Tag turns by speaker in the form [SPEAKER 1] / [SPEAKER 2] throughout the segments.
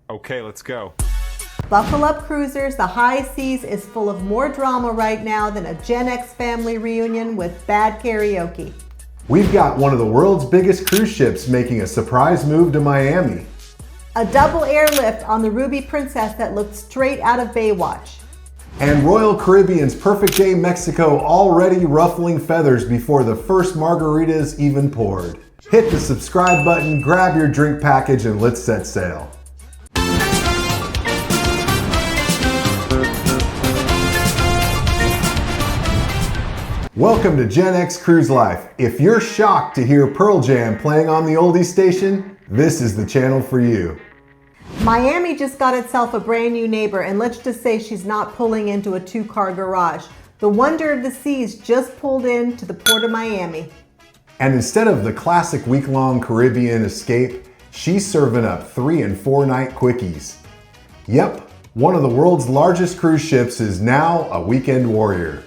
[SPEAKER 1] Okay, let's go.
[SPEAKER 2] Buckle up, cruisers. The high seas is full of more drama right now than a Gen X family reunion with bad karaoke.
[SPEAKER 3] We've got one of the world's biggest cruise ships making a surprise move to Miami.
[SPEAKER 2] A double airlift on the Ruby Princess that looked straight out of Baywatch.
[SPEAKER 3] And Royal Caribbean's Perfect Day Mexico already ruffling feathers before the first margaritas even poured. Hit the subscribe button, grab your drink package, and let's set sail. Welcome to Gen X Cruise Life. If you're shocked to hear Pearl Jam playing on the oldies station, this is the channel for you.
[SPEAKER 2] Miami just got itself a brand new neighbor, and let's just say she's not pulling into a two-car garage. The Wonder of the Seas just pulled into the Port of Miami.
[SPEAKER 3] And instead of the classic week-long Caribbean escape, she's serving up 3- and 4-night quickies. Yep, one of the world's largest cruise ships is now a weekend warrior.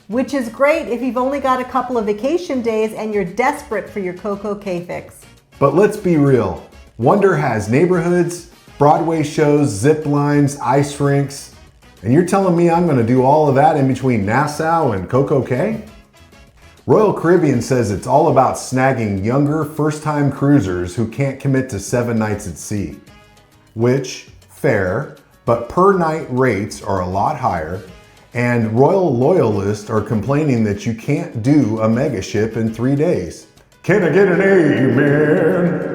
[SPEAKER 2] Which is great if you've only got a couple of vacation days and you're desperate for your CocoCay fix.
[SPEAKER 3] But let's be real, Wonder has neighborhoods, Broadway shows, zip lines, ice rinks, and you're telling me I'm gonna do all of that in between Nassau and CocoCay? Royal Caribbean says it's all about snagging younger, first-time cruisers who can't commit to 7 nights at sea. Which, fair, but per-night rates are a lot higher, and Royal loyalists are complaining that you can't do a mega ship in 3 days. Can I get an amen?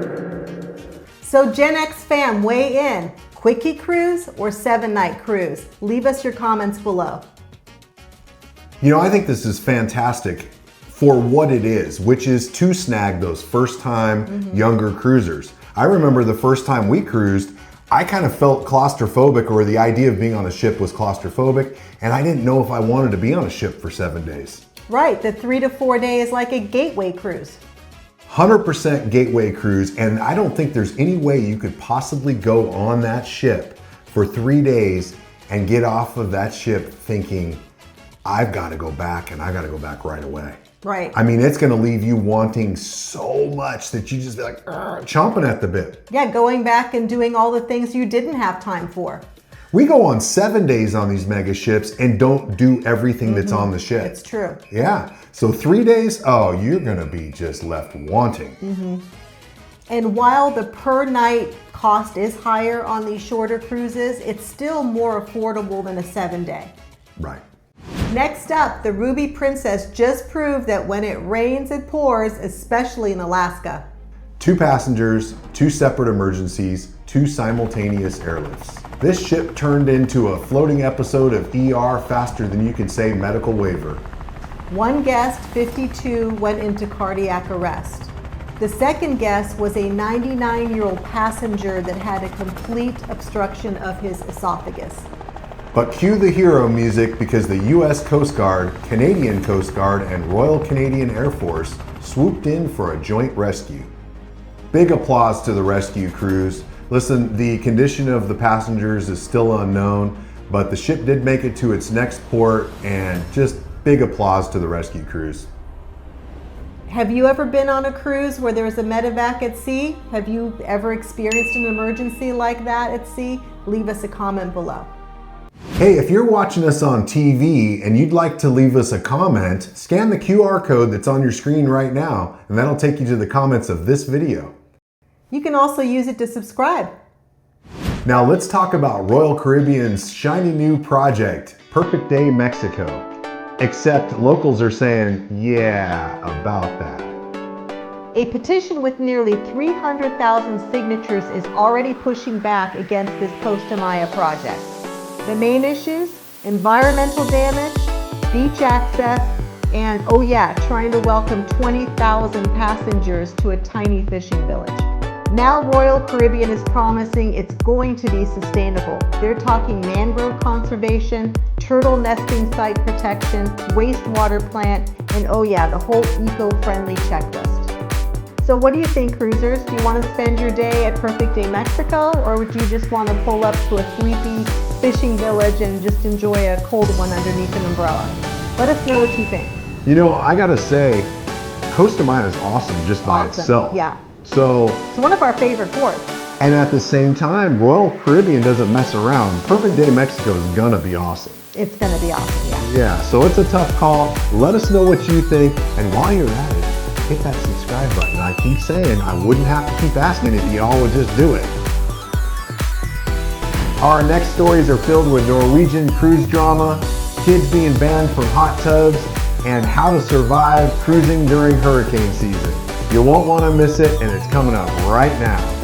[SPEAKER 2] So Gen X fam, weigh in. Quickie cruise or 7-night cruise? Leave us your comments below.
[SPEAKER 3] You know, I think this is fantastic for what it is, which is to snag those first-time younger cruisers. I remember the first time we cruised, I kind of felt claustrophobic, or the idea of being on a ship was claustrophobic, and I didn't know if I wanted to be on a ship for 7 days.
[SPEAKER 2] Right, the 3 to 4 day is like a gateway cruise.
[SPEAKER 3] 100% gateway cruise, and I don't think there's any way you could possibly go on that ship for 3 days and get off of that ship thinking, I've got to go back, and I got to go back right away.
[SPEAKER 2] Right.
[SPEAKER 3] I mean, it's going to leave you wanting so much that you just be like, chomping at the bit.
[SPEAKER 2] Yeah, going back and doing all the things you didn't have time for.
[SPEAKER 3] We go on 7 days on these mega ships and don't do everything that's on the ship.
[SPEAKER 2] It's true.
[SPEAKER 3] Yeah. So 3 days, oh, you're going to be just left wanting.
[SPEAKER 2] And while the per night cost is higher on these shorter cruises, it's still more affordable than a 7-day.
[SPEAKER 3] Right.
[SPEAKER 2] Next up, the Ruby Princess just proved that when it rains, it pours, especially in Alaska.
[SPEAKER 3] 2 passengers, 2 separate emergencies, 2 simultaneous airlifts. This ship turned into a floating episode of ER faster than you can say medical waiver.
[SPEAKER 2] One guest, 52, went into cardiac arrest. The second guest was a 99-year-old passenger that had a complete obstruction of his esophagus.
[SPEAKER 3] But cue the hero music, because the US Coast Guard, Canadian Coast Guard, and Royal Canadian Air Force swooped in for a joint rescue. Big applause to the rescue crews. Listen, the condition of the passengers is still unknown, but the ship did make it to its next port, and just big applause to the rescue crews.
[SPEAKER 2] Have you ever been on a cruise where there's a medevac at sea? Have you ever experienced an emergency like that at sea? Leave us a comment below.
[SPEAKER 3] Hey, if you're watching us on TV and you'd like to leave us a comment, scan the QR code that's on your screen right now, and that'll take you to the comments of this video.
[SPEAKER 2] You can also use it to subscribe.
[SPEAKER 3] Now let's talk about Royal Caribbean's shiny new project, Perfect Day Mexico. Except locals are saying, yeah, about that.
[SPEAKER 2] A petition with nearly 300,000 signatures is already pushing back against this Costa Maya project. The main issues: environmental damage, beach access, and oh yeah, trying to welcome 20,000 passengers to a tiny fishing village. Now Royal Caribbean is promising it's going to be sustainable. They're talking mangrove conservation, turtle nesting site protection, wastewater plant, and oh yeah, the whole eco-friendly checklist. So what do you think, cruisers? Do you want to spend your day at Perfect Day Mexico, or would you just want to pull up to a sleepy fishing village and just enjoy a cold one underneath an umbrella? Let us know what you think.
[SPEAKER 3] You know, I gotta say, Costa Maya is awesome just by itself.
[SPEAKER 2] Yeah.
[SPEAKER 3] So
[SPEAKER 2] It's one of our favorite ports.
[SPEAKER 3] And at the same time, Royal Caribbean doesn't mess around. Perfect Day Mexico is gonna be awesome.
[SPEAKER 2] It's gonna be awesome, yeah.
[SPEAKER 3] Yeah, so it's a tough call. Let us know what you think. And while you're at it, hit that subscribe button. I keep saying I wouldn't have to keep asking if y'all would just do it. Our next stories are filled with Norwegian cruise drama, kids being banned from hot tubs, and how to survive cruising during hurricane season. You won't want to miss it, and it's coming up right now.